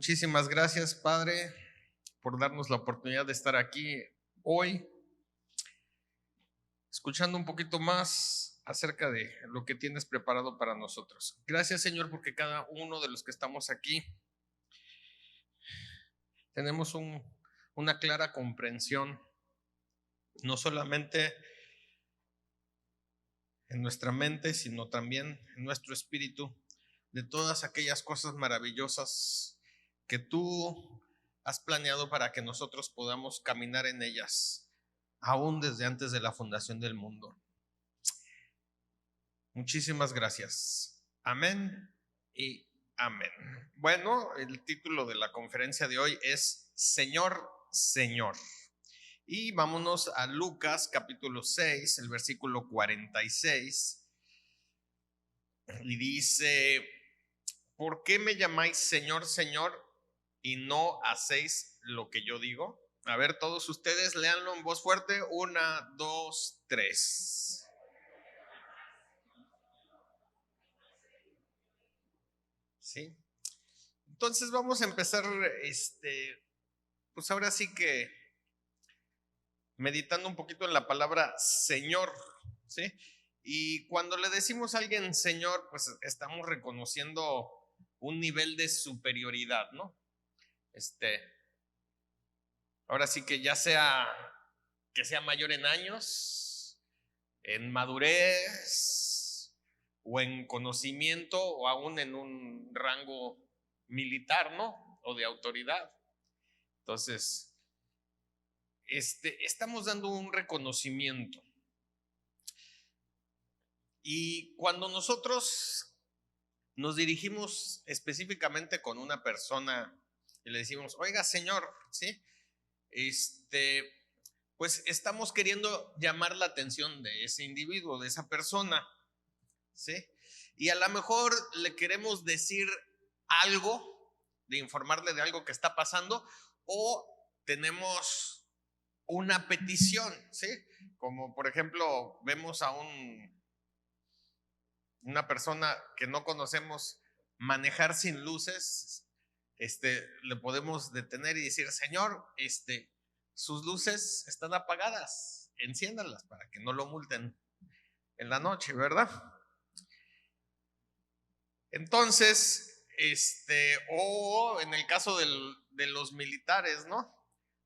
Muchísimas gracias, Padre, por darnos la oportunidad de estar aquí hoy, escuchando un poquito más acerca de lo que tienes preparado para nosotros. Gracias, Señor, porque cada uno de los que estamos aquí tenemos una clara comprensión, no solamente en nuestra mente, sino también en nuestro espíritu, de todas aquellas cosas maravillosas que tú has planeado para que nosotros podamos caminar en ellas, aún desde antes de la fundación del mundo. Muchísimas gracias. Amén y amén. Bueno, el título de la conferencia de hoy es Señor, Señor. Y vámonos a Lucas capítulo 6, el versículo 46. Y dice: ¿por qué me llamáis Señor, Señor, y no hacéis lo que yo digo? A ver, todos ustedes léanlo en voz fuerte. 1, 2, 3. ¿Sí? Entonces vamos a empezar, pues ahora sí que meditando un poquito en la palabra Señor, ¿sí? Y cuando le decimos a alguien Señor, pues estamos reconociendo un nivel de superioridad, ¿no? Ahora sí que ya sea que sea mayor en años, en madurez o en conocimiento o aún en un rango militar, ¿no? O de autoridad. Entonces, estamos dando un reconocimiento. Y cuando nosotros nos dirigimos específicamente con una persona y le decimos, oiga, señor, ¿sí? Pues estamos queriendo llamar la atención de ese individuo, de esa persona, ¿sí? Y a lo mejor le queremos decir algo, de informarle de algo que está pasando, o tenemos una petición, ¿sí? Como por ejemplo, vemos a una persona que no conocemos manejar sin luces, le podemos detener y decir, señor, sus luces están apagadas, enciéndalas para que no lo multen en la noche, ¿verdad? Entonces, o en el caso de los militares, ¿no?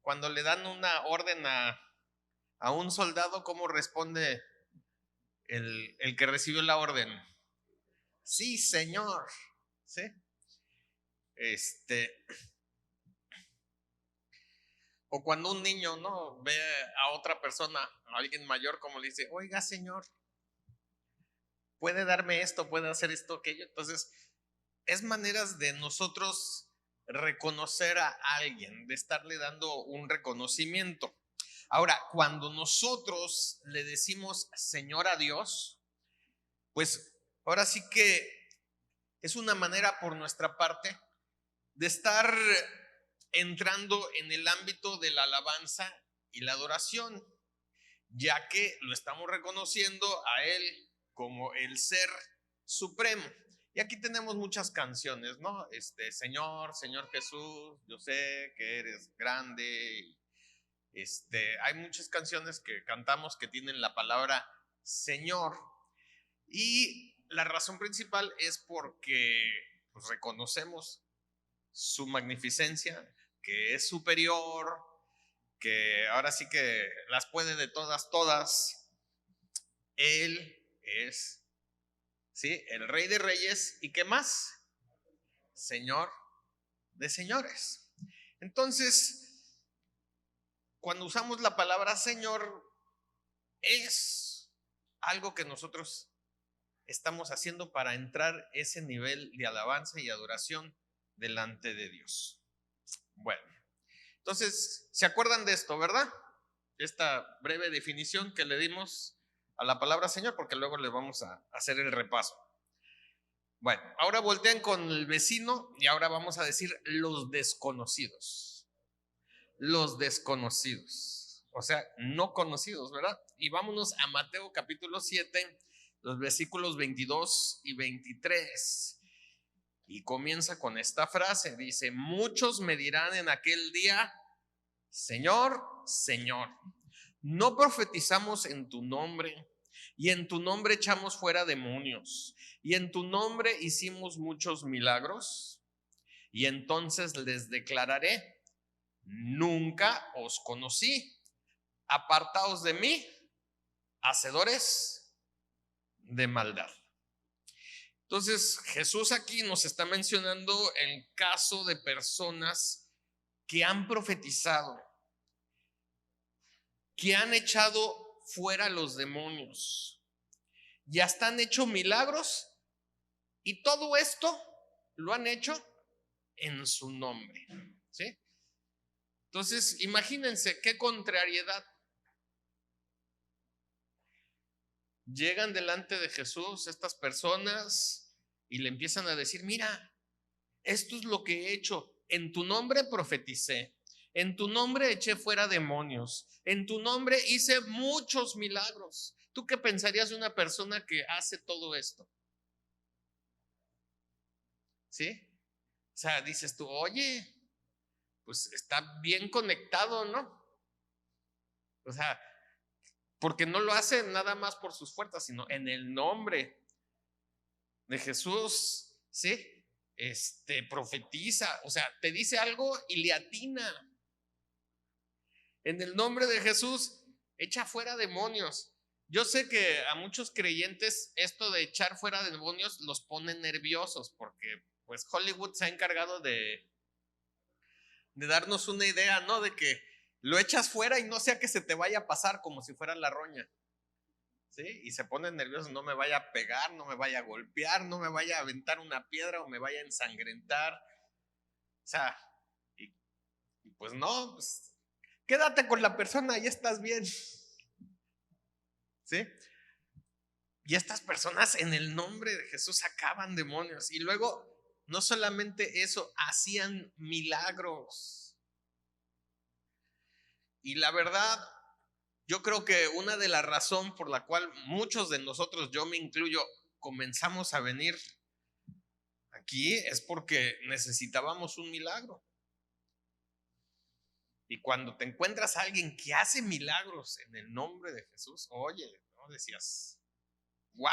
Cuando le dan una orden a un soldado, ¿cómo responde el que recibió la orden? Sí, señor. ¿Sí? O cuando un niño, ¿no? Ve a otra persona, a alguien mayor, como le dice, oiga, señor, puede darme esto, puede hacer esto, aquello. Entonces, es maneras de nosotros reconocer a alguien, de estarle dando un reconocimiento. Ahora, cuando nosotros le decimos Señor a Dios, pues ahora sí que es una manera por nuestra parte de estar entrando en el ámbito de la alabanza y la adoración, ya que lo estamos reconociendo a Él como el ser supremo. Y aquí tenemos muchas canciones, ¿no? Señor, Señor Jesús, yo sé que eres grande. Hay muchas canciones que cantamos que tienen la palabra Señor. Y la razón principal es porque pues, reconocemos su magnificencia, que es superior, que ahora sí que las puede de todas, todas. Él es, ¿sí? El Rey de Reyes y ¿qué más? Señor de señores. Entonces, cuando usamos la palabra Señor, es algo que nosotros estamos haciendo para entrar ese nivel de alabanza y adoración delante de Dios. Bueno, entonces, ¿se acuerdan de esto, verdad? Esta breve definición que le dimos a la palabra Señor, porque luego le vamos a hacer el repaso. Bueno, ahora volteen con el vecino y ahora vamos a decir los desconocidos. Los desconocidos, o sea, no conocidos, ¿verdad? Y vámonos a Mateo capítulo 7, los versículos 22 y 23. Y comienza con esta frase, dice: muchos me dirán en aquel día, Señor, Señor, ¿no profetizamos en tu nombre? Y en tu nombre echamos fuera demonios, y en tu nombre hicimos muchos milagros. Y entonces les declararé: nunca os conocí, apartaos de mí, hacedores de maldad. Entonces Jesús aquí nos está mencionando el caso de personas que han profetizado, que han echado fuera los demonios, ya han hecho milagros, y todo esto lo han hecho en su nombre, ¿sí? Entonces imagínense qué contrariedad. Llegan delante de Jesús estas personas y le empiezan a decir: mira, esto es lo que he hecho, en tu nombre profeticé, en tu nombre eché fuera demonios, en tu nombre hice muchos milagros. ¿Tú qué pensarías de una persona que hace todo esto? ¿Sí? O sea, dices tú: oye, pues está bien conectado, ¿no? O sea, porque no lo hace nada más por sus fuerzas, sino en el nombre de Jesús, ¿sí? Profetiza, o sea, te dice algo y le atina. En el nombre de Jesús, echa fuera demonios. Yo sé que a muchos creyentes esto de echar fuera demonios los pone nerviosos, porque pues Hollywood se ha encargado de darnos una idea, ¿no? De que lo echas fuera y no sea que se te vaya a pasar como si fuera la roña, ¿sí? Y se ponen nerviosos: no me vaya a pegar, no me vaya a golpear, no me vaya a aventar una piedra o me vaya a ensangrentar. O sea, y pues no, pues quédate con la persona y estás bien, ¿sí? Y estas personas en el nombre de Jesús sacaban demonios, y luego no solamente eso, hacían milagros. Y la verdad, yo creo que una de las razones por la cual muchos de nosotros, yo me incluyo, comenzamos a venir aquí es porque necesitábamos un milagro. Y cuando te encuentras a alguien que hace milagros en el nombre de Jesús, oye, ¿no? Decías: wow.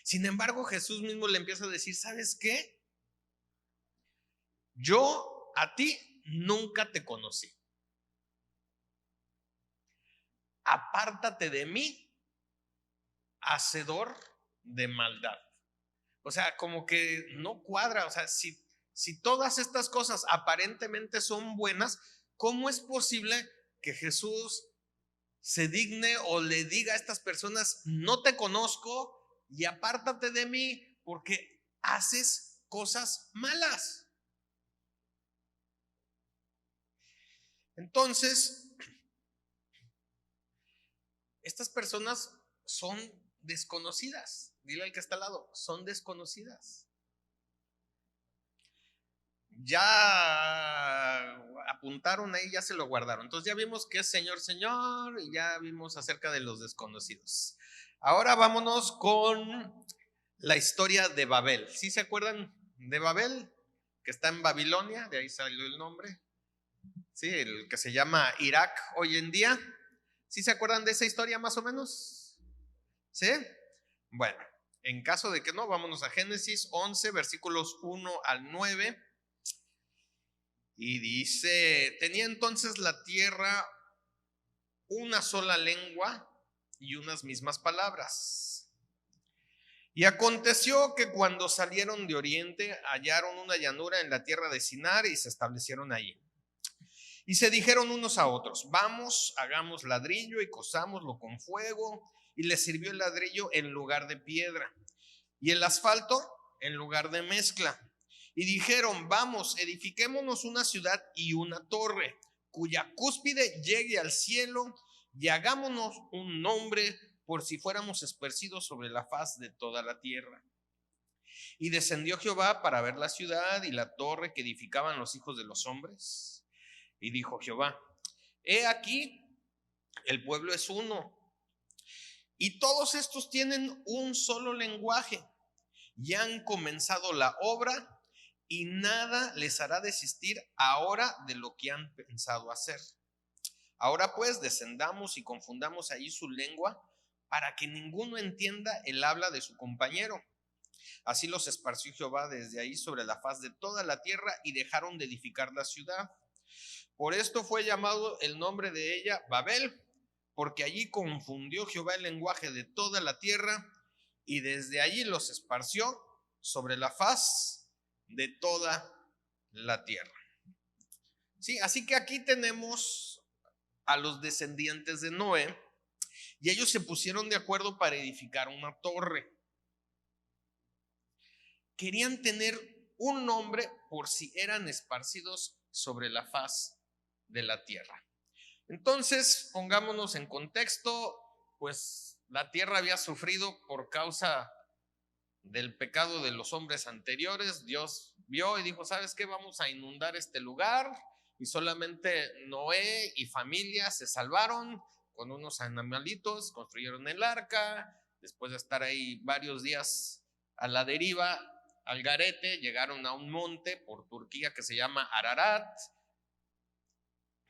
Sin embargo, Jesús mismo le empieza a decir: ¿sabes qué? Yo a ti nunca te conocí. Apártate de mí, hacedor de maldad. O sea, como que no cuadra. O sea, si todas estas cosas aparentemente son buenas, ¿cómo es posible que Jesús se digne o le diga a estas personas: no te conozco y apártate de mí porque haces cosas malas? Entonces, estas personas son desconocidas. Dile al que está al lado: son desconocidas. Ya apuntaron ahí, ya se lo guardaron. Entonces ya vimos que es Señor, Señor, y ya vimos acerca de los desconocidos. Ahora vámonos con la historia de Babel. ¿Sí se acuerdan de Babel? Que está en Babilonia, de ahí salió el nombre. Sí, el que se llama Irak hoy en día. ¿Sí se acuerdan de esa historia más o menos? ¿Sí? Bueno, en caso de que no, vámonos a Génesis 11, versículos 1 al 9. Y dice: tenía entonces la tierra una sola lengua y unas mismas palabras. Y aconteció que cuando salieron de oriente, hallaron una llanura en la tierra de Sinar y se establecieron allí. Y se dijeron unos a otros: vamos, hagamos ladrillo y cosámoslo con fuego. Y les sirvió el ladrillo en lugar de piedra, y el asfalto en lugar de mezcla. Y dijeron: vamos, edifiquémonos una ciudad y una torre, cuya cúspide llegue al cielo, y hagámonos un nombre, por si fuéramos esparcidos sobre la faz de toda la tierra. Y descendió Jehová para ver la ciudad y la torre que edificaban los hijos de los hombres. Y dijo Jehová: he aquí, el pueblo es uno, y todos estos tienen un solo lenguaje, y han comenzado la obra, y nada les hará desistir ahora de lo que han pensado hacer. Ahora pues descendamos y confundamos allí su lengua para que ninguno entienda el habla de su compañero. Así los esparció Jehová desde ahí sobre la faz de toda la tierra y dejaron de edificar la ciudad. Por esto fue llamado el nombre de ella Babel, porque allí confundió Jehová el lenguaje de toda la tierra y desde allí los esparció sobre la faz de toda la tierra. Sí, así que aquí tenemos a los descendientes de Noé y ellos se pusieron de acuerdo para edificar una torre. Querían tener un nombre por si eran esparcidos sobre la faz de la tierra. Entonces, pongámonos en contexto, pues la tierra había sufrido por causa del pecado de los hombres anteriores. Dios vio y dijo, ¿sabes qué? Vamos a inundar este lugar. Y solamente Noé y familia se salvaron con unos animalitos, construyeron el arca. Después de estar ahí varios días a la deriva, al garete, llegaron a un monte por Turquía que se llama Ararat.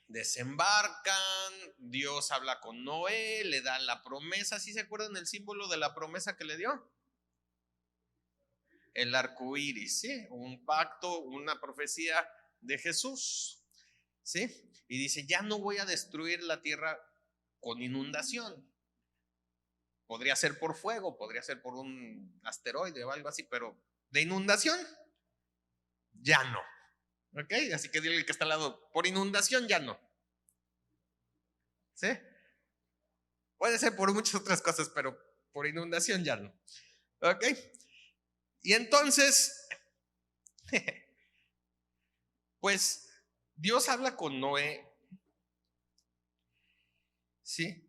Desembarcan, Dios habla con Noé, le da la promesa. ¿Sí se acuerdan el símbolo de la promesa que le dio? El arco iris, ¿sí? Un pacto, una profecía de Jesús, ¿sí? Y dice, ya no voy a destruir la tierra con inundación. Podría ser por fuego, podría ser por un asteroide o algo así, pero de inundación, ya no. ¿Ok? Así que dile que está al lado, por inundación ya no. ¿Sí? Puede ser por muchas otras cosas, pero por inundación ya no. ¿Ok? Y entonces, pues Dios habla con Noé, ¿sí?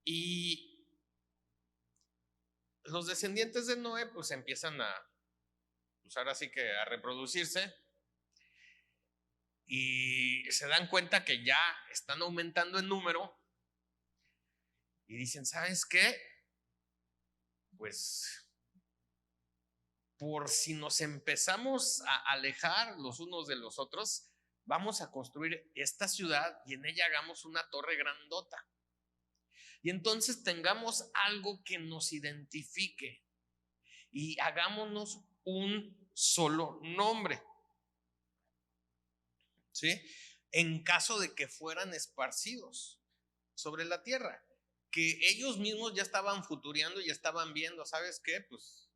Y los descendientes de Noé pues empiezan a, pues ahora sí que a reproducirse y se dan cuenta que ya están aumentando en número y dicen, ¿sabes qué? Pues por si nos empezamos a alejar los unos de los otros, vamos a construir esta ciudad y en ella hagamos una torre grandota. Y entonces tengamos algo que nos identifique y hagámonos un solo nombre, ¿sí? En caso de que fueran esparcidos sobre la tierra, que ellos mismos ya estaban futureando y estaban viendo, ¿sabes qué? Pues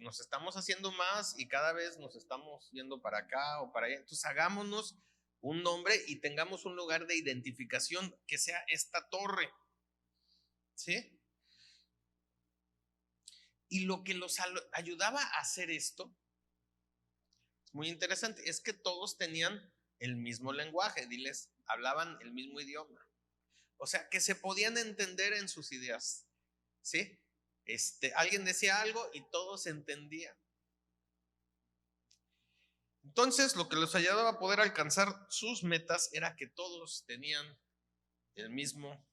nos estamos haciendo más y cada vez nos estamos yendo para acá o para allá. Entonces hagámonos un nombre y tengamos un lugar de identificación que sea esta torre, ¿sí? Y lo que los ayudaba a hacer esto, muy interesante, es que todos tenían el mismo lenguaje, diles, hablaban el mismo idioma. O sea, que se podían entender en sus ideas, ¿sí? Alguien decía algo y todos entendían. Entonces, lo que les ayudaba a poder alcanzar sus metas era que todos tenían el mismo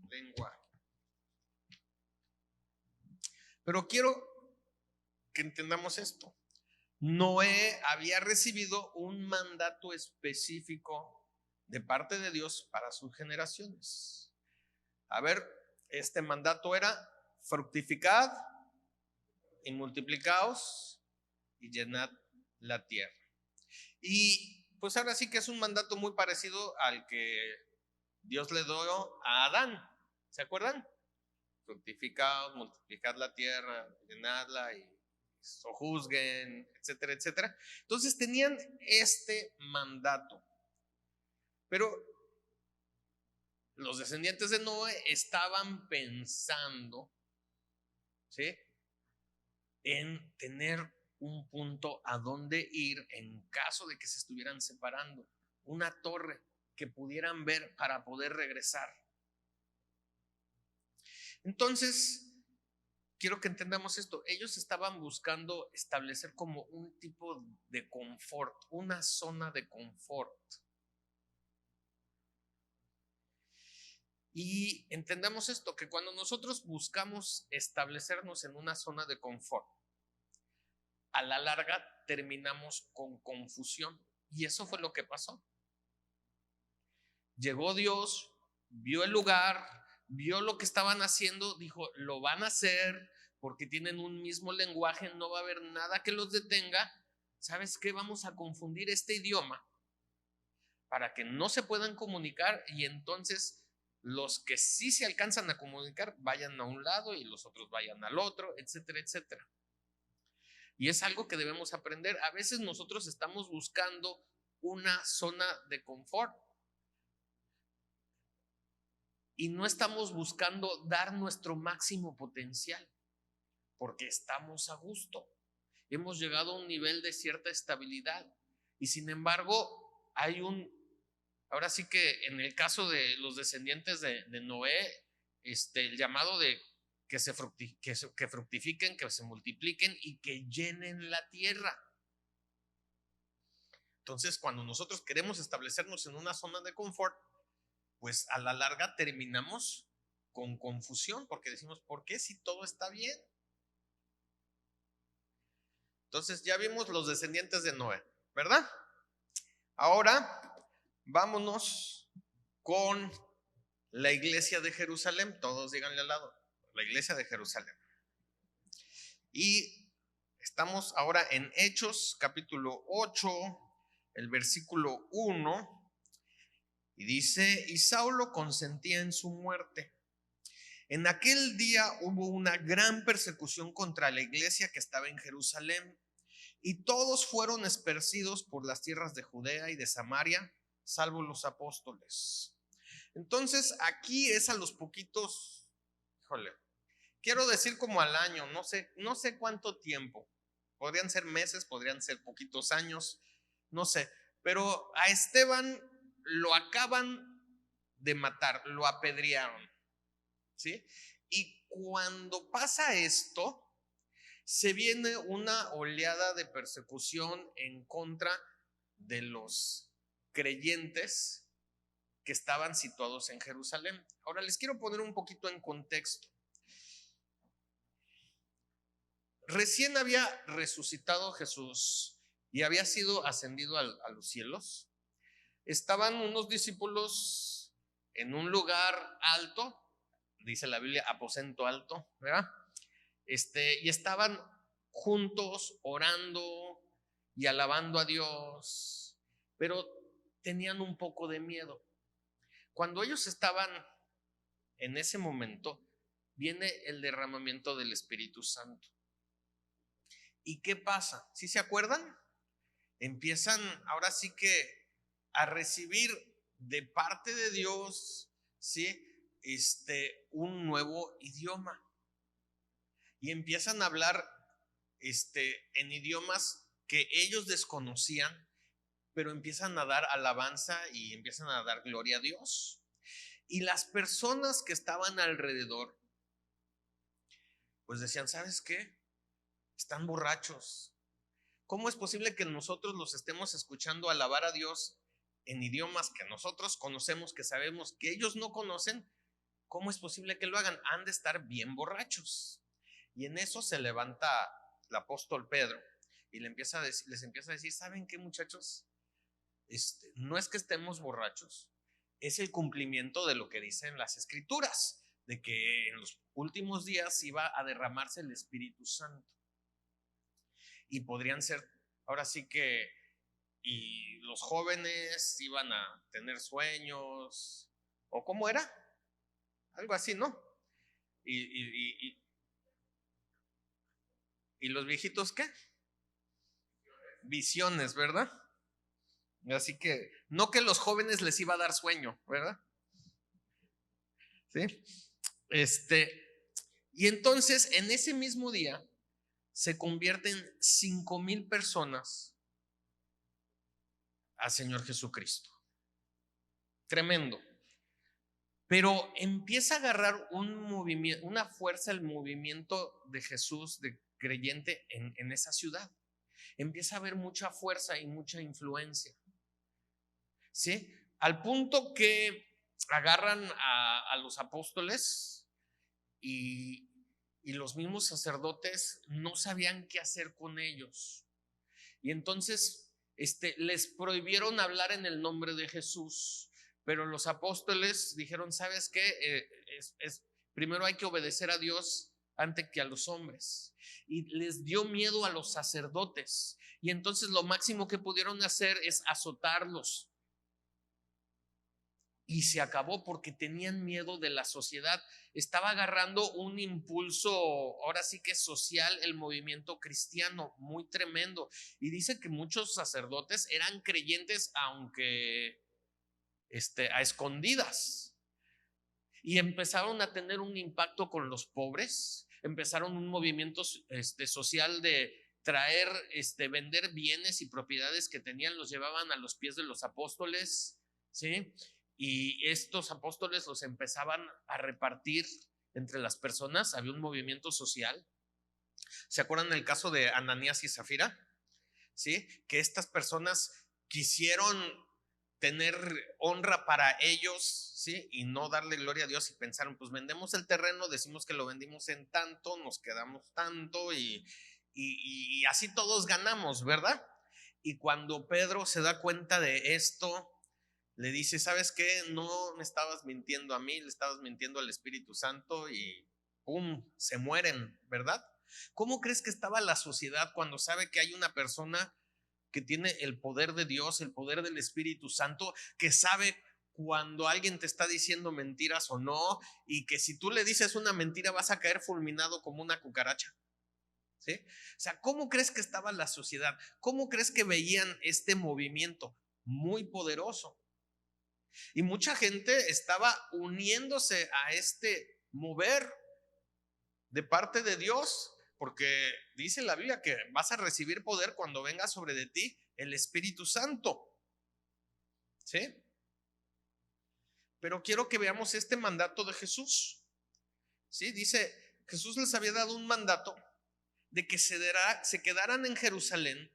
lenguaje. Pero quiero que entendamos esto. Noé había recibido un mandato específico de parte de Dios para sus generaciones. A ver, este mandato era fructificad y multiplicaos y llenad la tierra. Y pues ahora sí que es un mandato muy parecido al que Dios le dio a Adán. ¿Se acuerdan? Fructificaos, multiplicad la tierra, llenadla y sojuzguen, etcétera, etcétera. Entonces tenían este mandato. Pero los descendientes de Noé estaban pensando, ¿sí?, en tener un punto a donde ir en caso de que se estuvieran separando, una torre que pudieran ver para poder regresar. Entonces, quiero que entendamos esto. Ellos estaban buscando establecer como un tipo de confort, una zona de confort. Y entendamos esto, que cuando nosotros buscamos establecernos en una zona de confort, a la larga terminamos con confusión. Y eso fue lo que pasó. Llegó Dios, vio el lugar, vio lo que estaban haciendo, dijo, lo van a hacer porque tienen un mismo lenguaje, no va a haber nada que los detenga. ¿Sabes qué? Vamos a confundir este idioma para que no se puedan comunicar y entonces los que sí se alcanzan a comunicar vayan a un lado y los otros vayan al otro, etcétera, etcétera. Y es algo que debemos aprender. A veces nosotros estamos buscando una zona de confort y no estamos buscando dar nuestro máximo potencial porque estamos a gusto. Hemos llegado a un nivel de cierta estabilidad y sin embargo hay ahora sí que en el caso de los descendientes de Noé, el llamado de que fructifiquen, que se multipliquen y que llenen la tierra. Entonces, cuando nosotros queremos establecernos en una zona de confort, pues a la larga terminamos con confusión, porque decimos, ¿por qué si todo está bien? Entonces ya vimos los descendientes de Noé, ¿verdad? Ahora vámonos con la iglesia de Jerusalén. Todos díganle al lado, la iglesia de Jerusalén. Y estamos ahora en Hechos, capítulo 8, el versículo 1. Y dice, y Saulo consentía en su muerte. En aquel día hubo una gran persecución contra la iglesia que estaba en Jerusalén, y todos fueron esparcidos por las tierras de Judea y de Samaria, salvo los apóstoles. Entonces aquí es a los poquitos, híjole, quiero decir como al año, no sé cuánto tiempo, podrían ser meses, podrían ser poquitos años, no sé, pero a Esteban lo acaban de matar, lo apedrearon, ¿sí? Y cuando pasa esto, se viene una oleada de persecución en contra de los creyentes que estaban situados en Jerusalén. Ahora les quiero poner un poquito en contexto. Recién había resucitado Jesús y había sido ascendido a los cielos. Estaban unos discípulos en un lugar alto, dice la Biblia, aposento alto, ¿verdad? Y estaban juntos orando y alabando a Dios, pero tenían un poco de miedo. Cuando ellos estaban en ese momento, viene el derramamiento del Espíritu Santo. ¿Y qué pasa? ¿Sí se acuerdan? Empiezan ahora sí que a recibir de parte de Dios, ¿sí? Un nuevo idioma. Y empiezan a hablar en idiomas que ellos desconocían, pero empiezan a dar alabanza y empiezan a dar gloria a Dios. Y las personas que estaban alrededor, pues decían, ¿sabes qué? Están borrachos. ¿Cómo es posible que nosotros los estemos escuchando alabar a Dios en idiomas que nosotros conocemos, que sabemos que ellos no conocen? ¿Cómo es posible que lo hagan? Han de estar bien borrachos. Y en eso se levanta el apóstol Pedro y les empieza a decir, ¿saben qué, muchachos? No es que estemos borrachos, es el cumplimiento de lo que dicen las escrituras, de que en los últimos días iba a derramarse el Espíritu Santo. Y podrían ser, ahora sí que, y los jóvenes iban a tener sueños, o cómo era, algo así, ¿no? Y los viejitos, ¿qué? Visiones, ¿verdad? Así que, no que los jóvenes les iba a dar sueño, ¿verdad? ¿Sí? Y entonces, en ese mismo día, se convierten 5,000 personas al Señor Jesucristo. Tremendo. Pero empieza a agarrar un movimiento, una fuerza el movimiento de Jesús, de creyente en esa ciudad. Empieza a haber mucha fuerza y mucha influencia. ¿Sí? Al punto que agarran a los apóstoles y, y los mismos sacerdotes no sabían qué hacer con ellos. Y entonces les prohibieron hablar en el nombre de Jesús. Pero los apóstoles dijeron, ¿sabes qué? Primero hay que obedecer a Dios antes que a los hombres. Y les dio miedo a los sacerdotes. Y entonces lo máximo que pudieron hacer es azotarlos. Y se acabó porque tenían miedo de la sociedad. Estaba agarrando un impulso, ahora sí que social, el movimiento cristiano, muy tremendo. Y dice que muchos sacerdotes eran creyentes, aunque a escondidas. Y empezaron a tener un impacto con los pobres. Empezaron un movimiento social de traer, vender bienes y propiedades que tenían, los llevaban a los pies de los apóstoles, ¿sí? Y estos apóstoles los empezaban a repartir entre las personas. Había un movimiento social. ¿Se acuerdan del caso de Ananías y Zafira? ¿Sí? Que estas personas quisieron tener honra para ellos, ¿sí? Y no darle gloria a Dios, y pensaron, pues vendemos el terreno, decimos que lo vendimos en tanto, nos quedamos tanto y así todos ganamos, ¿verdad? Y cuando Pedro se da cuenta de esto, le dice, ¿sabes qué? No me estabas mintiendo a mí, le estabas mintiendo al Espíritu Santo, y ¡pum! Se mueren, ¿verdad? ¿Cómo crees que estaba la sociedad cuando sabe que hay una persona que tiene el poder de Dios, el poder del Espíritu Santo, que sabe cuando alguien te está diciendo mentiras o no, y que si tú le dices una mentira vas a caer fulminado como una cucaracha? ¿Sí? O sea, ¿cómo crees que estaba la sociedad? ¿Cómo crees que veían este movimiento? Muy poderoso. Y mucha gente estaba uniéndose a este mover de parte de Dios, porque dice la Biblia que vas a recibir poder cuando venga sobre de ti el Espíritu Santo. ¿Sí? Pero quiero que veamos este mandato de Jesús. ¿Sí? Dice, Jesús les había dado un mandato de que se quedaran en Jerusalén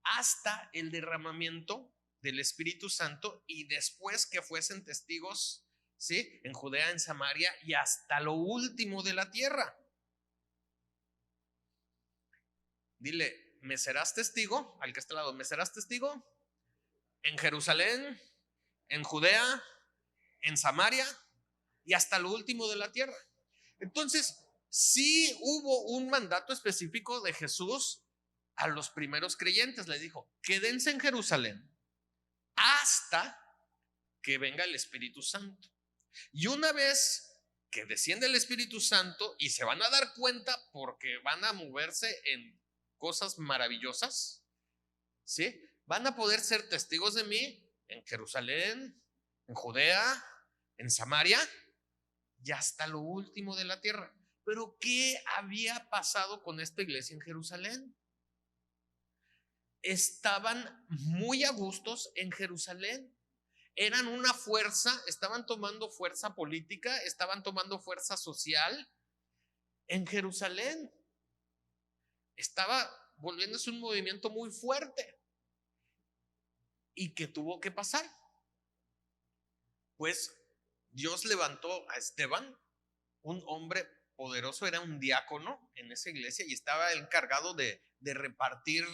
hasta el derramamiento del Espíritu Santo, y después que fuesen testigos, ¿sí? En Judea, en Samaria y hasta lo último de la tierra. Dile, ¿me serás testigo? Al que está al lado, ¿me serás testigo? En Jerusalén, en Judea, en Samaria y hasta lo último de la tierra. Entonces, sí hubo un mandato específico de Jesús a los primeros creyentes. Les dijo, quédense en Jerusalén hasta que venga el Espíritu Santo. Y una vez que desciende el Espíritu Santo, y se van a dar cuenta porque van a moverse en cosas maravillosas, ¿sí? Van a poder ser testigos de mí en Jerusalén, en Judea, en Samaria y hasta lo último de la tierra. Pero ¿qué había pasado con esta iglesia en Jerusalén? Estaban muy a gustos en Jerusalén. Eran una fuerza, estaban tomando fuerza política, estaban tomando fuerza social en Jerusalén. Estaba volviéndose un movimiento muy fuerte. ¿Y qué tuvo que pasar? Pues Dios levantó a Esteban, un hombre poderoso, era un diácono en esa iglesia y estaba encargado de repartir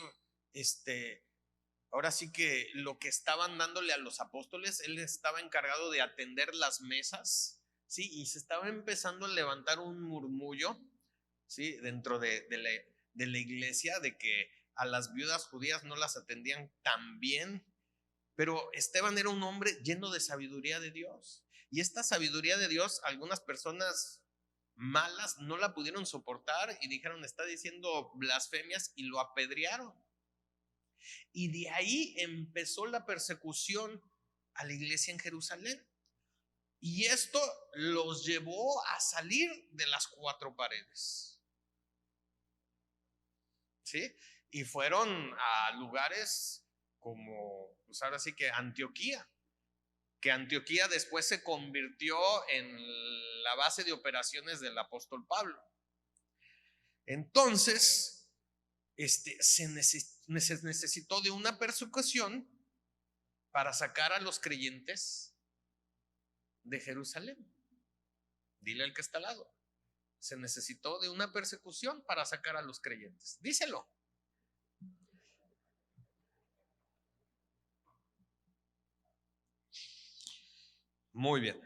ahora sí que lo que estaban dándole a los apóstoles. Él estaba encargado de atender las mesas, ¿sí? Y se estaba empezando a levantar un murmullo, ¿sí? Dentro de la iglesia, de que a las viudas judías no las atendían tan bien. Pero Esteban era un hombre lleno de sabiduría de Dios. Y esta sabiduría de Dios, algunas personas malas no la pudieron soportar y dijeron, está diciendo blasfemias, y lo apedrearon. Y de ahí empezó la persecución a la iglesia en Jerusalén. Y esto los llevó a salir de las cuatro paredes, ¿sí? Y fueron a lugares como, pues ahora sí que Antioquía, después se convirtió en la base de operaciones del apóstol Pablo. Entonces, se necesitó de una persecución para sacar a los creyentes de Jerusalén. Dile al que está al lado. Se necesitó de una persecución para sacar a los creyentes. Díselo. Muy bien.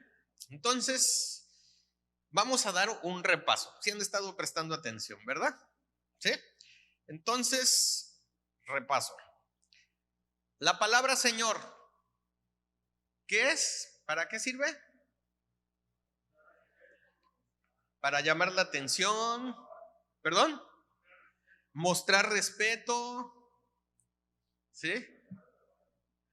Entonces, vamos a dar un repaso. Si han estado prestando atención, ¿verdad? ¿Sí? Entonces, repaso. La palabra Señor, ¿qué es? ¿Para qué sirve? Para llamar la atención. ¿Perdón? Mostrar respeto. ¿Sí?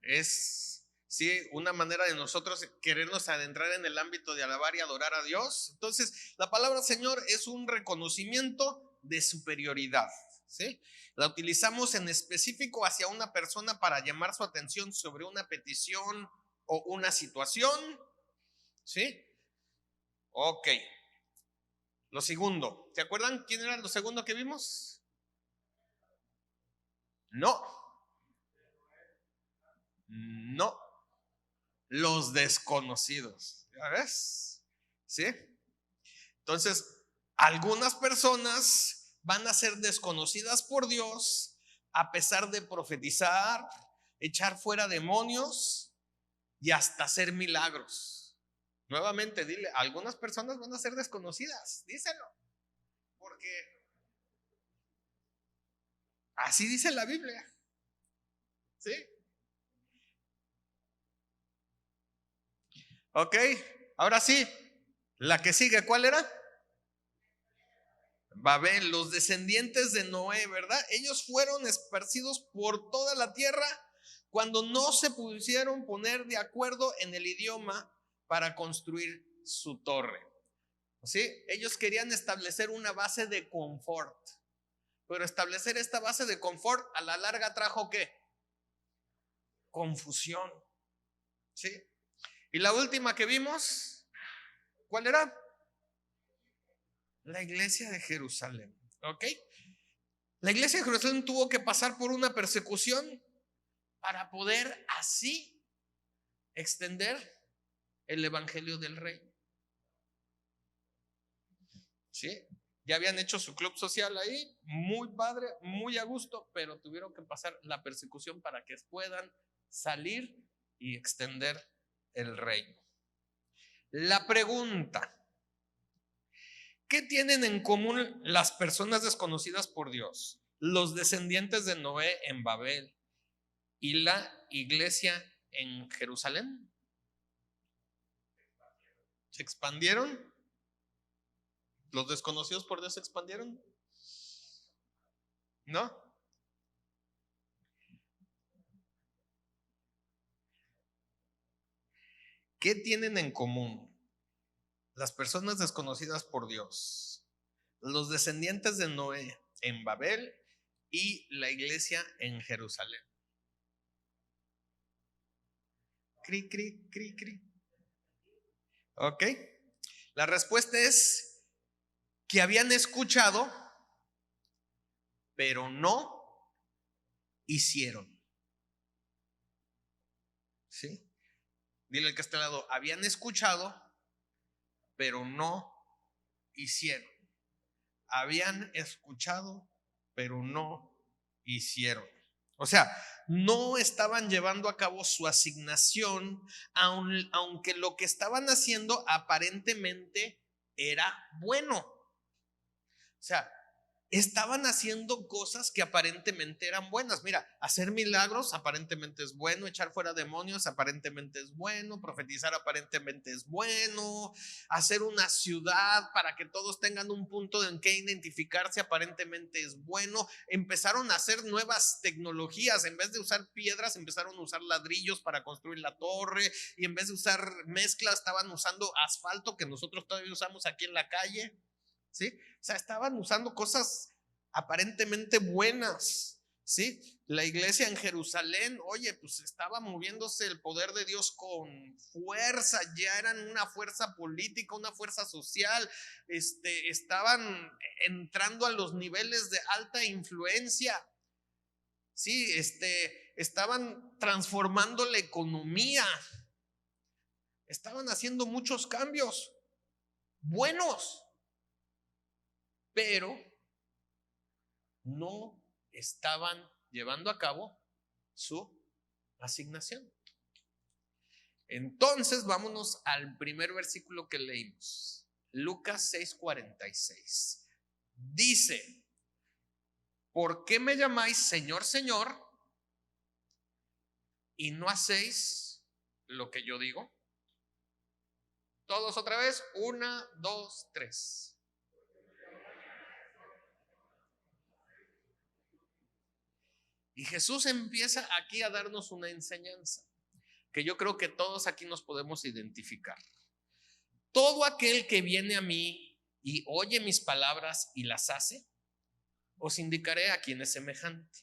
Es, sí, una manera de nosotros querernos adentrar en el ámbito de alabar y adorar a Dios. Entonces, la palabra Señor es un reconocimiento de superioridad, ¿sí? La utilizamos en específico hacia una persona para llamar su atención sobre una petición o una situación, ¿sí? Ok. Lo segundo, ¿se acuerdan quién era lo segundo que vimos? No. No. Los desconocidos. ¿Ya ves? ¿Sí? Entonces, algunas personas van a ser desconocidas por Dios a pesar de profetizar, echar fuera demonios y hasta hacer milagros. Nuevamente, dile, algunas personas van a ser desconocidas, díselo, porque así dice la Biblia. ¿Sí? Ok, ahora sí, la que sigue, ¿cuál era? Babel, los descendientes de Noé, ¿verdad? Ellos fueron esparcidos por toda la tierra cuando no se pudieron poner de acuerdo en el idioma para construir su torre. ¿Sí? Ellos querían establecer una base de confort, pero establecer esta base de confort a la larga trajo ¿qué? Confusión. ¿Sí? Y la última que vimos, ¿cuál era? La iglesia de Jerusalén. ¿Ok? La iglesia de Jerusalén tuvo que pasar por una persecución para poder así extender el evangelio del rey. ¿Sí? Ya habían hecho su club social ahí, muy padre, muy a gusto, pero tuvieron que pasar la persecución para que puedan salir y extender el reino. La pregunta, ¿qué tienen en común las personas desconocidas por Dios, los descendientes de Noé en Babel y la iglesia en Jerusalén? ¿Se expandieron? ¿Los desconocidos por Dios se expandieron? ¿No? ¿Qué tienen en común las personas desconocidas por Dios, los descendientes de Noé en Babel y la iglesia en Jerusalén? Cri, cri, cri, cri. Ok. La respuesta es que habían escuchado, pero no hicieron. ¿Sí? Dile al que está al lado, habían escuchado, pero no hicieron. Habían escuchado, pero no hicieron. O sea, no estaban llevando a cabo su asignación, aunque lo que estaban haciendo aparentemente era bueno. O sea, estaban haciendo cosas que aparentemente eran buenas. Mira, hacer milagros aparentemente es bueno, echar fuera demonios aparentemente es bueno, profetizar aparentemente es bueno, hacer una ciudad para que todos tengan un punto en que identificarse aparentemente es bueno. Empezaron a hacer nuevas tecnologías, en vez de usar piedras empezaron a usar ladrillos para construir la torre, y en vez de usar mezclas estaban usando asfalto que nosotros todavía usamos aquí en la calle. ¿Sí? O sea, estaban usando cosas aparentemente buenas, ¿sí? La iglesia en Jerusalén, oye, pues estaba moviéndose el poder de Dios con fuerza, ya eran una fuerza política, una fuerza social, estaban entrando a los niveles de alta influencia, ¿sí? Estaban transformando la economía, estaban haciendo muchos cambios buenos, pero no estaban llevando a cabo su asignación. Entonces, vámonos al primer versículo que leímos, Lucas 6:46. Dice: ¿por qué me llamáis Señor, Señor, y no hacéis lo que yo digo? Todos otra vez, 1, 2, 3. Y Jesús empieza aquí a darnos una enseñanza que yo creo que todos aquí nos podemos identificar. Todo aquel que viene a mí y oye mis palabras y las hace, os indicaré a quién es semejante.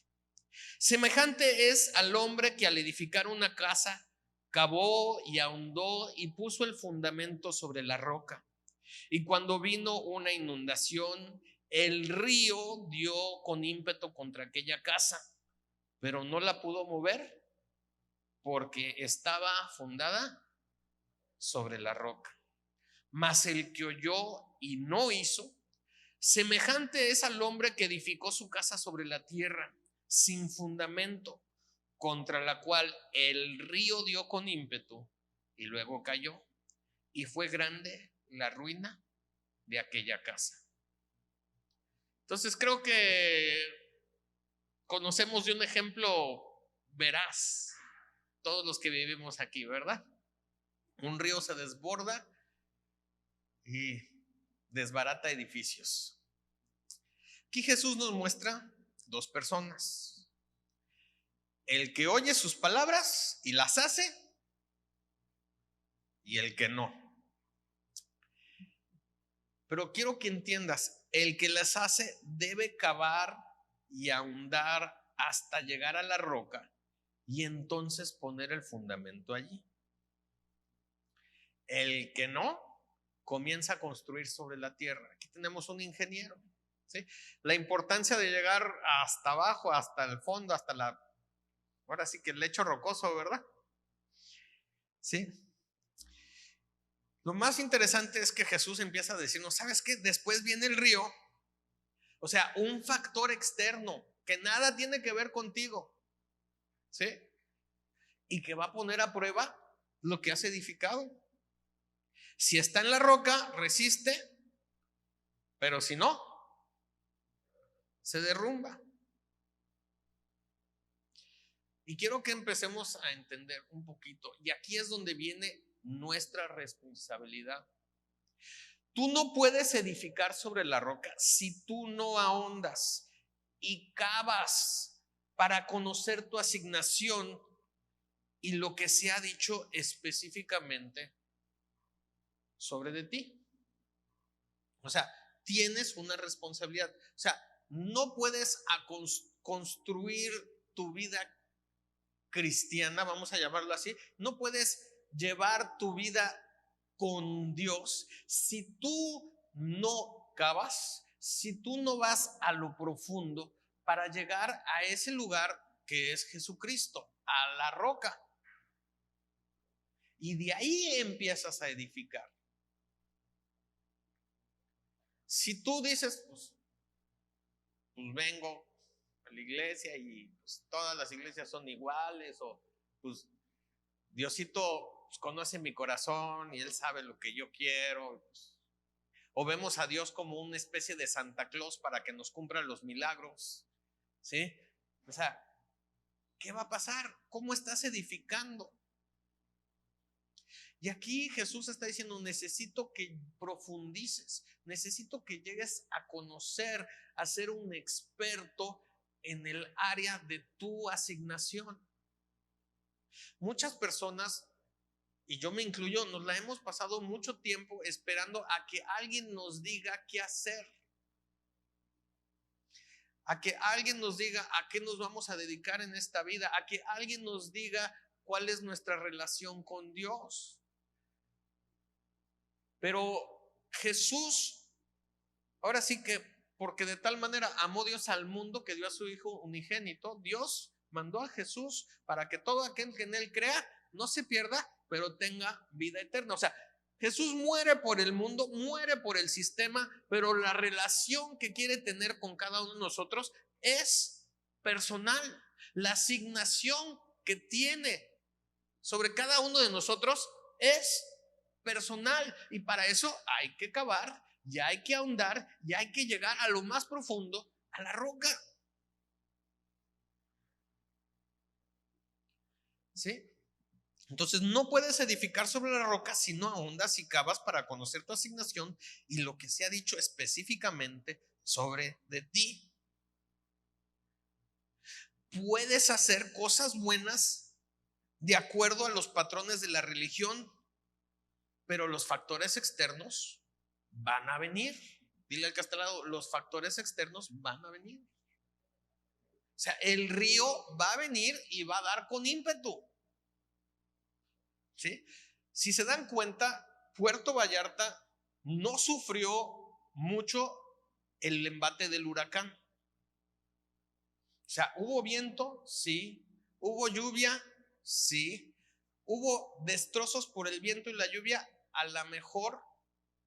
Semejante es al hombre que al edificar una casa cavó y ahondó y puso el fundamento sobre la roca. Y cuando vino una inundación, el río dio con ímpetu contra aquella casa, pero no la pudo mover porque estaba fundada sobre la roca. Mas el que oyó y no hizo, semejante es al hombre que edificó su casa sobre la tierra, sin fundamento, contra la cual el río dio con ímpetu y luego cayó, y fue grande la ruina de aquella casa. Entonces creo que conocemos de un ejemplo veraz todos los que vivimos aquí, ¿verdad? Un río se desborda y desbarata edificios. Aquí Jesús nos muestra dos personas: el que oye sus palabras y las hace, y el que no. Pero quiero que entiendas, el que las hace debe cavar y ahondar hasta llegar a la roca y entonces poner el fundamento allí. El que no, comienza a construir sobre la tierra. Aquí tenemos un ingeniero, ¿sí? La importancia de llegar hasta abajo, hasta el fondo, hasta ahora sí que el lecho rocoso, ¿verdad? Sí. Lo más interesante es que Jesús empieza a decirnos, ¿sabes qué? Después viene el río, o sea, un factor externo que nada tiene que ver contigo, ¿sí? Y que va a poner a prueba lo que has edificado. Si está en la roca, resiste, pero si no, se derrumba. Y quiero que empecemos a entender un poquito, y aquí es donde viene nuestra responsabilidad. Tú no puedes edificar sobre la roca si tú no ahondas y cavas para conocer tu asignación y lo que se ha dicho específicamente sobre de ti. O sea, tienes una responsabilidad. O sea, no puedes construir tu vida cristiana, vamos a llamarlo así. No puedes llevar tu vida con Dios si tú no cavas, si tú no vas a lo profundo para llegar a ese lugar que es Jesucristo, a la roca. Y de ahí empiezas a edificar. Si tú dices, pues vengo a la iglesia y pues, todas las iglesias son iguales, o pues Diosito pues, conoce mi corazón y Él sabe lo que yo quiero, pues, o vemos a Dios como una especie de Santa Claus para que nos cumpla los milagros, ¿sí? O sea, ¿qué va a pasar? ¿Cómo estás edificando? Y aquí Jesús está diciendo, necesito que profundices, necesito que llegues a conocer, a ser un experto en el área de tu asignación. Muchas personas, y yo me incluyo, nos la hemos pasado mucho tiempo esperando a que alguien nos diga qué hacer, a que alguien nos diga a qué nos vamos a dedicar en esta vida, a que alguien nos diga cuál es nuestra relación con Dios. Pero Jesús, ahora sí que, porque de tal manera amó Dios al mundo que dio a su Hijo unigénito, Dios mandó a Jesús para que todo aquel que en Él crea no se pierda, pero tenga vida eterna. O sea, Jesús muere por el mundo, muere por el sistema, pero la relación que quiere tener con cada uno de nosotros es personal. La asignación que tiene sobre cada uno de nosotros es personal, y para eso hay que cavar, ya hay que ahondar, ya hay que llegar a lo más profundo, a la roca. ¿Sí? Entonces no puedes edificar sobre la roca si no ahondas y cavas para conocer tu asignación y lo que se ha dicho específicamente sobre de ti. Puedes hacer cosas buenas de acuerdo a los patrones de la religión, pero los factores externos van a venir. Dile al que está al lado, los factores externos van a venir. O sea, el río va a venir y va a dar con ímpetu. ¿Sí? Si se dan cuenta, Puerto Vallarta no sufrió mucho el embate del huracán. O sea, hubo viento, sí. Hubo lluvia, sí. Hubo destrozos por el viento y la lluvia, a lo mejor.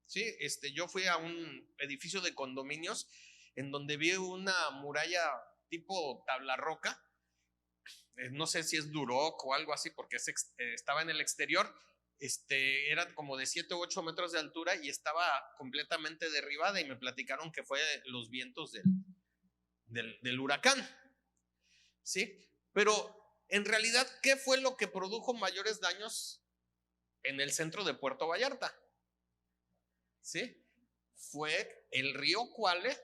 Sí, yo fui a un edificio de condominios en donde vi una muralla tipo tabla roca. No sé si es Duroc o algo así, porque estaba en el exterior. Era como de 7 u 8 metros de altura y estaba completamente derribada, y me platicaron que fue los vientos del huracán. ¿Sí? Pero en realidad, ¿qué fue lo que produjo mayores daños en el centro de Puerto Vallarta? ¿Sí? Fue el río Cuale,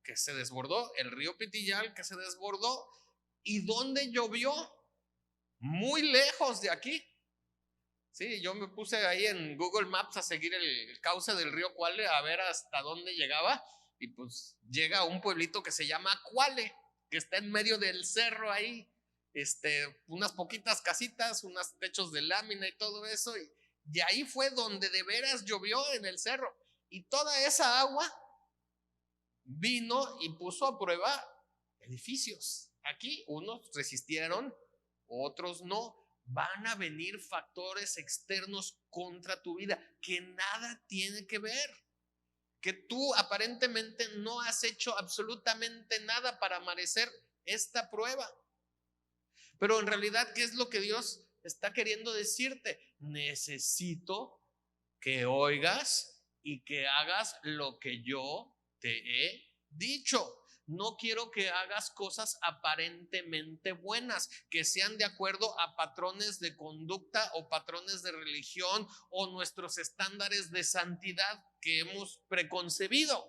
que se desbordó, el río Pitillal, que se desbordó. ¿Y dónde llovió? Muy lejos de aquí. Sí, yo me puse ahí en Google Maps a seguir el cauce del río Cuale, a ver hasta dónde llegaba, y pues llega a un pueblito que se llama Cuale, que está en medio del cerro ahí, unas poquitas casitas, unos techos de lámina y todo eso, y ahí fue donde de veras llovió, en el cerro, y toda esa agua vino y puso a prueba edificios. Aquí unos resistieron, otros no. Van a venir factores externos contra tu vida que nada tiene que ver, que tú aparentemente no has hecho absolutamente nada para merecer esta prueba. Pero en realidad, ¿qué es lo que Dios está queriendo decirte? Necesito que oigas y que hagas lo que yo te he dicho. No quiero que hagas cosas aparentemente buenas, que sean de acuerdo a patrones de conducta o patrones de religión o nuestros estándares de santidad que hemos preconcebido,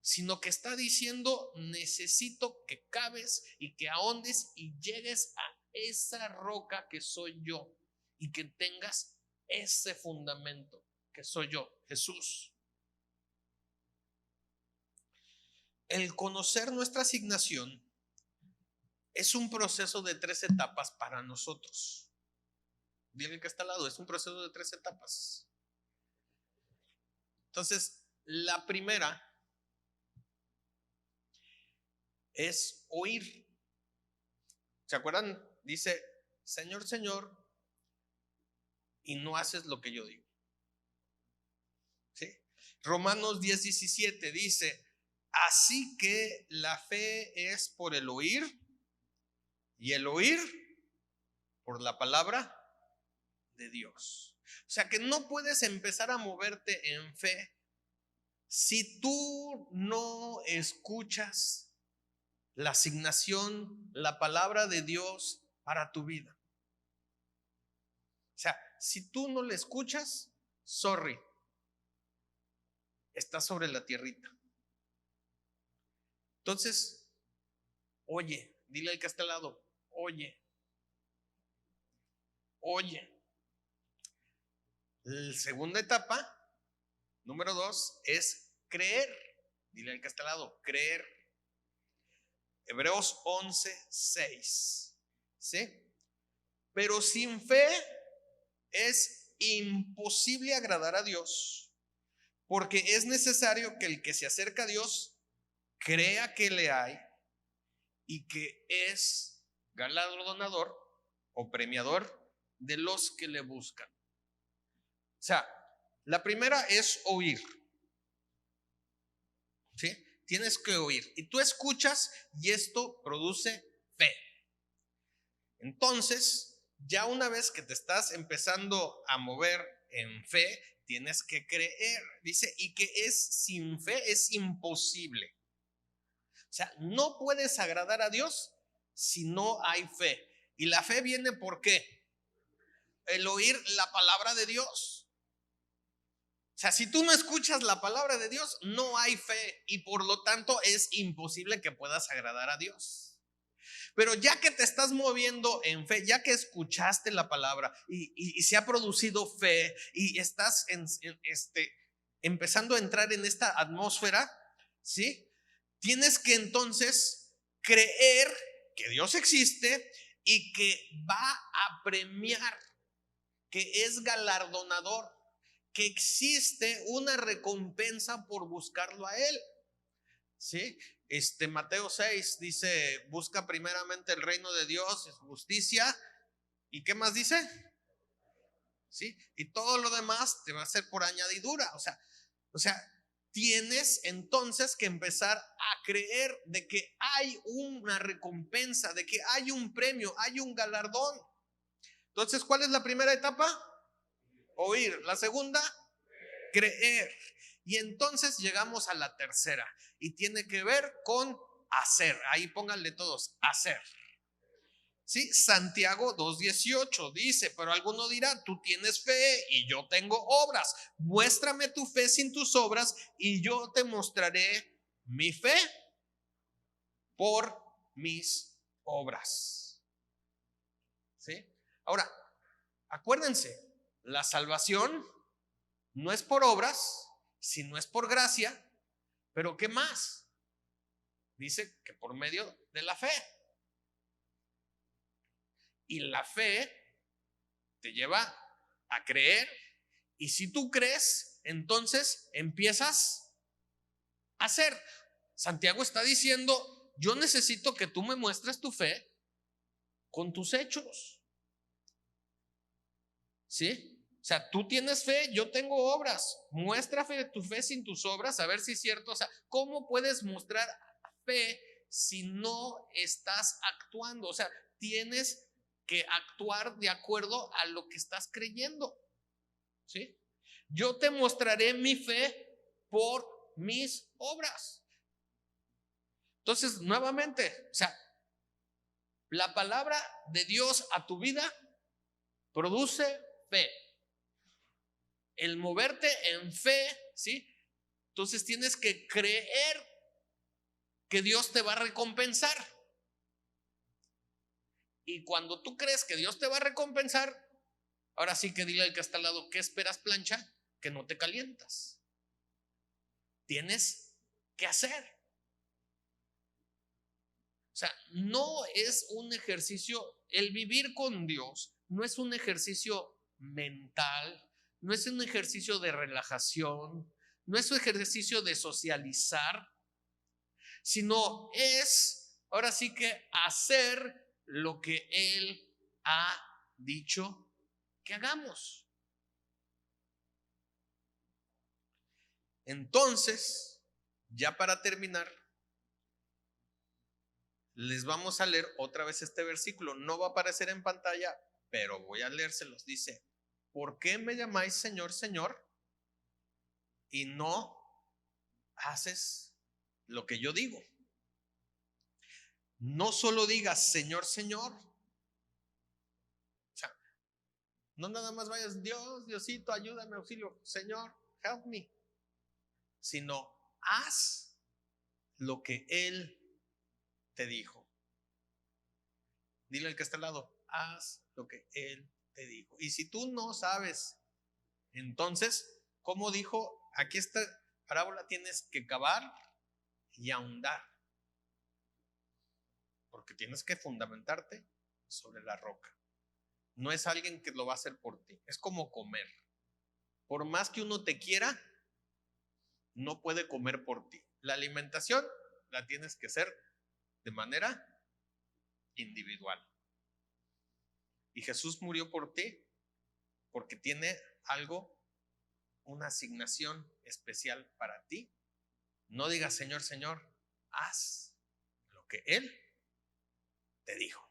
sino que está diciendo: necesito que caves y que ahondes y llegues a esa roca que soy yo, y que tengas ese fundamento que soy yo, Jesús. El conocer nuestra asignación es un proceso de 3 etapas para nosotros. Dile que está al lado, es un proceso de 3 etapas. Entonces, la primera es oír. ¿Se acuerdan? Dice: Señor, Señor, y no haces lo que yo digo. ¿Sí? Romanos 10:17 dice: así que la fe es por el oír, y el oír por la palabra de Dios. O sea que no puedes empezar a moverte en fe si tú no escuchas la asignación, la palabra de Dios para tu vida. O sea, si tú no la escuchas, sorry, estás sobre la tierrita. Entonces, oye, dile al que está al lado: oye. La segunda etapa, número 2, es creer. Dile al que está al lado: creer. Hebreos 11:6. ¿Sí? Pero sin fe es imposible agradar a Dios, porque es necesario que el que se acerca a Dios crea que le hay y que es galardonador o premiador de los que le buscan. O sea, la primera es oír. ¿Sí? Tienes que oír. Y tú escuchas y esto produce fe. Entonces, ya una vez que te estás empezando a mover en fe, tienes que creer. Dice, y que sin fe es imposible. O sea, no puedes agradar a Dios si no hay fe. Y la fe viene ¿por qué? El oír la palabra de Dios. O sea, si tú no escuchas la palabra de Dios, no hay fe y por lo tanto es imposible que puedas agradar a Dios. Pero ya que te estás moviendo en fe, ya que escuchaste la palabra y se ha producido fe y estás empezando a entrar en esta atmósfera, ¿sí? Tienes que entonces creer que Dios existe y que va a premiar, que es galardonador, que existe una recompensa por buscarlo a Él. ¿Sí? Mateo 6 dice, busca primeramente el reino de Dios y su justicia. ¿Y qué más dice? ¿Sí? Y todo lo demás te va a ser por añadidura. O sea, tienes entonces que empezar a creer de que hay una recompensa, de que hay un premio, hay un galardón. Entonces, ¿cuál es la primera etapa? Oír. La segunda, creer. Y entonces llegamos a la tercera y tiene que ver con hacer. Ahí pónganle todos, hacer. ¿Sí? Santiago 2:18 dice, pero alguno dirá, tú tienes fe y yo tengo obras. Muéstrame tu fe sin tus obras y yo te mostraré mi fe por mis obras. ¿Sí? Ahora, acuérdense, la salvación no es por obras, sino es por gracia. Pero ¿qué más? Dice que por medio de la fe. Y la fe te lleva a creer. Y si tú crees, entonces empiezas a hacer. Santiago está diciendo, yo necesito que tú me muestres tu fe con tus hechos. ¿Sí? O sea, tú tienes fe, yo tengo obras. Muestra tu fe sin tus obras, a ver si es cierto. O sea, ¿cómo puedes mostrar fe si no estás actuando? O sea, tienes que actuar de acuerdo a lo que estás creyendo. ¿Sí? Yo te mostraré mi fe por mis obras. Entonces, nuevamente, o sea, la palabra de Dios a tu vida produce fe. El moverte en fe, ¿sí? Entonces tienes que creer que Dios te va a recompensar. Y cuando tú crees que Dios te va a recompensar, ahora sí que dile al que está al lado, ¿qué esperas, plancha? Que no te calientas. Tienes que hacer. O sea, no es un ejercicio, el vivir con Dios no es un ejercicio mental, no es un ejercicio de relajación, no es un ejercicio de socializar, sino es, ahora sí que hacer lo que Él ha dicho que hagamos. Entonces, ya para terminar, les vamos a leer otra vez este versículo. No va a aparecer en pantalla, pero voy a leérselos. Dice, ¿por qué me llamáis Señor, Señor? Y no haces lo que yo digo. No solo digas Señor, Señor. O sea, no nada más vayas, Dios, Diosito, ayúdame, auxilio, Señor, help me. Sino haz lo que Él te dijo. Dile al que está al lado, haz lo que Él te dijo. Y si tú no sabes, entonces, como dijo, aquí esta parábola tienes que cavar y ahondar. Porque tienes que fundamentarte sobre la roca. No es alguien que lo va a hacer por ti. Es como comer. Por más que uno te quiera, no puede comer por ti. La alimentación la tienes que hacer de manera individual. Y Jesús murió por ti porque tiene algo, una asignación especial para ti. No digas Señor, Señor, haz lo que Él te dijo.